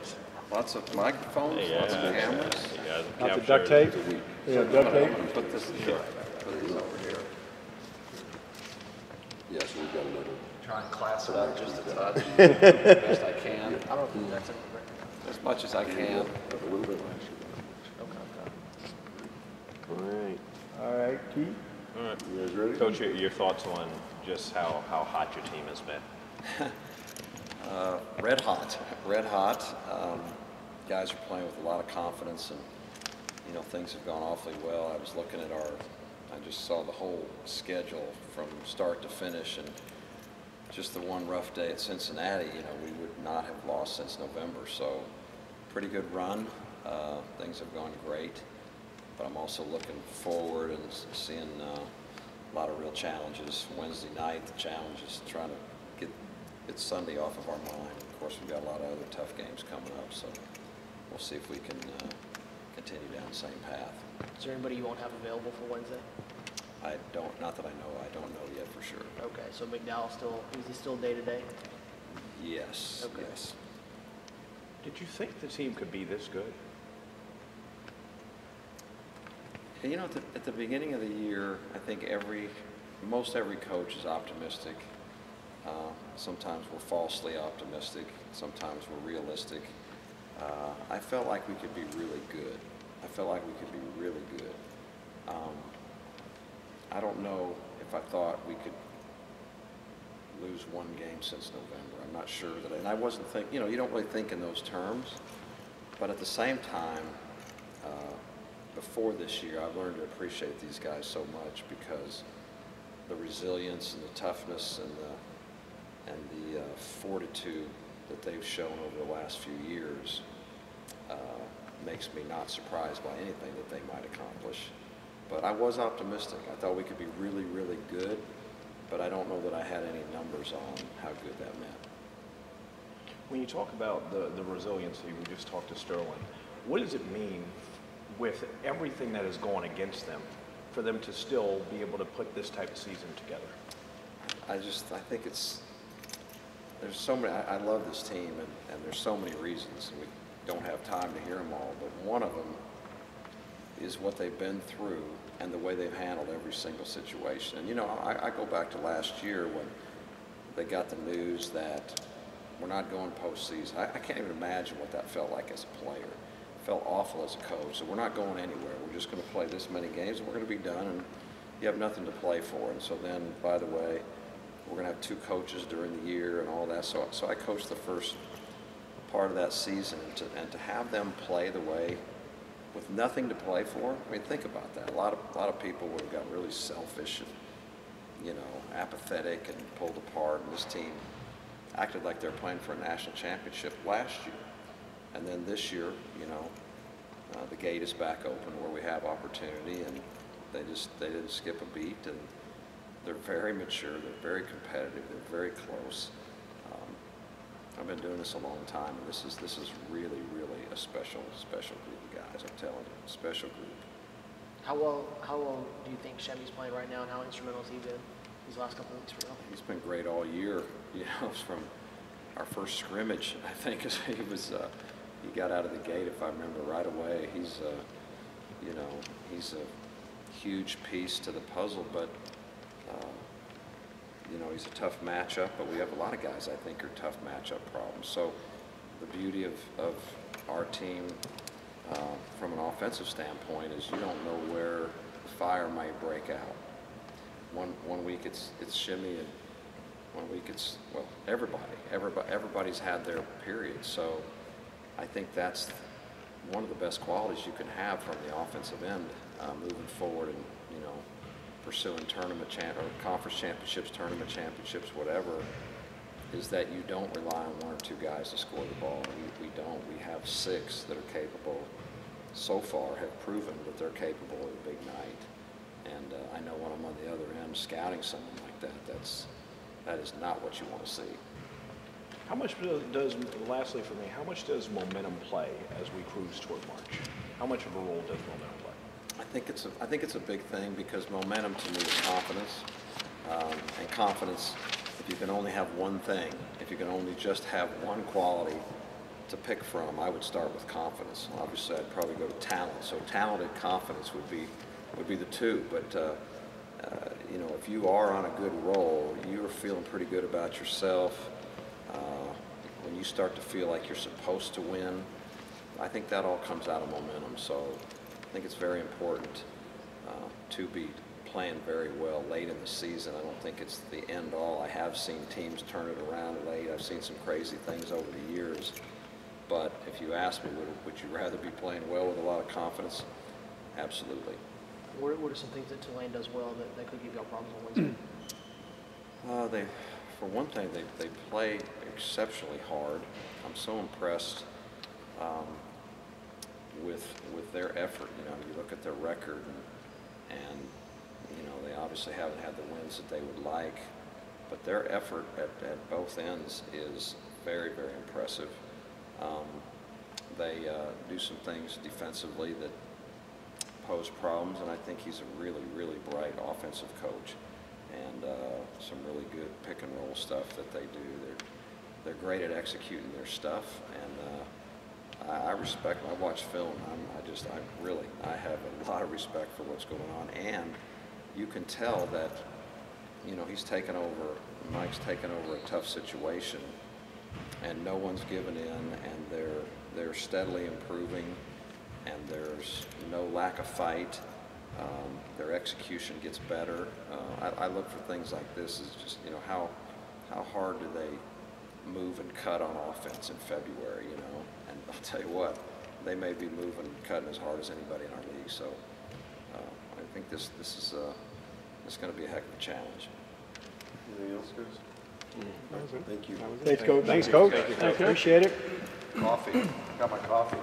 cameras. Lots of microphones, lots of cameras. Lots of duct tape. Yeah, duct tape. Put this over here. Yes, we've got another. Try and class it up just a touch, best I can. I don't think that's as much as I can. A little bit last year. All right, Keith. All right. You guys ready? Coach, your thoughts on just how hot your team has been? Red hot, red hot. Guys are playing with a lot of confidence, and you know things have gone awfully well. I was looking at I just saw the whole schedule from start to finish, and just the one rough day at Cincinnati. You know, we would not have lost since November. So, pretty good run. Things have gone great, but I'm also looking forward and seeing a lot of real challenges. Wednesday night, the challenge is trying to get Sunday off of our mind. Of course, we've got a lot of other tough games coming up, so we'll see if we can continue down the same path. Is there anybody you won't have available for Wednesday? I don't, not that I know. I don't know yet for sure. Okay, so McDowell is he still day-to-day? Yes, Okay. yes. Did you think the team could be this good? And, you know, at the beginning of the year, I think most every coach is optimistic. Sometimes we're falsely optimistic. Sometimes we're realistic. I felt like we could be really good. I felt like we could be really good. I don't know if I thought we could lose one game since November. I'm not sure that, and I wasn't thinking, you know, you don't really think in those terms, but at the same time, before this year, I've learned to appreciate these guys so much because the resilience and the toughness and the fortitude that they've shown over the last few years makes me not surprised by anything that they might accomplish. But I was optimistic. I thought we could be really, really good, but I don't know that I had any numbers on how good that meant. When you talk about the resiliency, we just talked to Sterling, what does it mean with everything that has gone against them for them to still be able to put this type of season together? I think there's so many, I love this team, and there's so many reasons, and we don't have time to hear them all, but one of them is what they've been through and the way they've handled every single situation. And you know, I go back to last year when they got the news that we're not going postseason. I can't even imagine what that felt like as a player. It felt awful as a coach. So we're not going anywhere. We're just going to play this many games and we're going to be done, and you have nothing to play for. And so then, by the way, we're going to have 2 coaches during the year and all that. So I coached the first part of that season, and to have them play the way with nothing to play for. I mean, think about that. A lot of people would have gotten really selfish and, you know, apathetic and pulled apart. And this team acted like they're playing for a national championship last year. And then this year, you know, the gate is back open where we have opportunity, and they didn't skip a beat, and they're very mature, they're very competitive, they're very close. I've been doing this a long time, and this is really, really a special group of guys. I'm telling you, special group. How well do you think Chevy's playing right now, and how instrumental has he been these last couple of weeks for you? He's been great all year. You know, from our first scrimmage, I think he got out of the gate, if I remember right away. He's you know, he's a huge piece to the puzzle, but you know, he's a tough matchup, but we have a lot of guys I think are tough matchup problems. So the beauty of our team from an offensive standpoint is you don't know where the fire might break out. One week it's Shimmy, and one week it's, well, everybody's had their period. So I think that's one of the best qualities you can have from the offensive end moving forward, and you know, pursuing or conference championships, tournament championships, whatever, is that you don't rely on 1 or 2 guys to score the ball. We don't. We have 6 that are capable, so far have proven that they're capable of a big night. And I know when I'm on the other end scouting someone like that is not what you want to see. How much lastly for me, how much does momentum play as we cruise toward March? How much of a role does momentum play? I think it's a big thing, because momentum to me is confidence, and confidence. If you can only have one thing, if you can only just have one quality to pick from, I would start with confidence. Obviously, I'd probably go to talent. So talent and confidence would be the two. But you know, if you are on a good roll, you are feeling pretty good about yourself. When you start to feel like you're supposed to win, I think that all comes out of momentum. So I think it's very important to be playing very well late in the season. I don't think it's the end all. I have seen teams turn it around late. I've seen some crazy things over the years. But if you ask me, would you rather be playing well with a lot of confidence? Absolutely. What are some things that Tulane does well that could give y'all problems on Wednesday? For one thing, they play exceptionally hard. I'm so impressed with their effort. You know, you look at their record, and you know, they obviously haven't had the wins that they would like, but their effort at both ends is very, very impressive. They do some things defensively that pose problems, and I think he's a really, really bright offensive coach, and some really good pick and roll stuff that they do. They're great at executing their stuff, and I respect. I watch film. I have a lot of respect for what's going on, and you can tell that, you know, Mike's taken over a tough situation, and no one's given in, and they're steadily improving, and there's no lack of fight. Their execution gets better. I look for things like this, is just, you know, how hard do they move and cut on offense in February, you know? And I'll tell you what, they may be moving and cutting as hard as anybody in our league. So I think this is going to be a heck of a challenge. Anything else, guys? Thank you. Thanks, Coach. Thanks, Coach. Appreciate it. Coffee. Got my coffee.